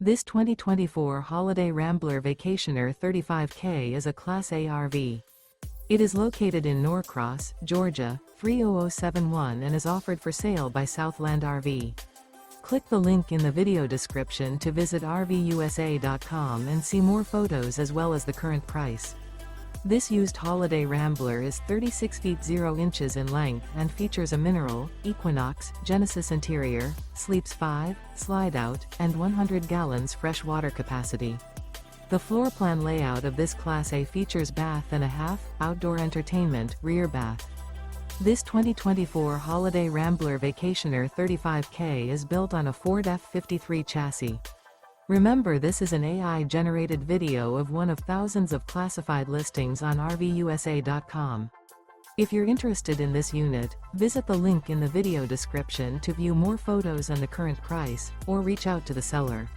This 2024 Holiday Rambler Vacationer 35K is a Class A RV. It is located in Norcross, Georgia, 30071 and is offered for sale by Southland RV. Click the link in the video description to visit RVUSA.com and see more photos as well as the current price. This used Holiday Rambler is 36 feet 0 inches in length and features a mineral, Equinox, Genesis interior, sleeps 5, Slideout, and 100 gallons fresh water capacity. The floor plan layout of this Class A features bath and a half, outdoor entertainment, rear bath. This 2024 Holiday Rambler Vacationer 35K is built on a Ford F-53 chassis. Remember, this is an AI-generated video of one of thousands of classified listings on RVUSA.com. If you're interested in this unit, visit the link in the video description to view more photos and the current price, or reach out to the seller.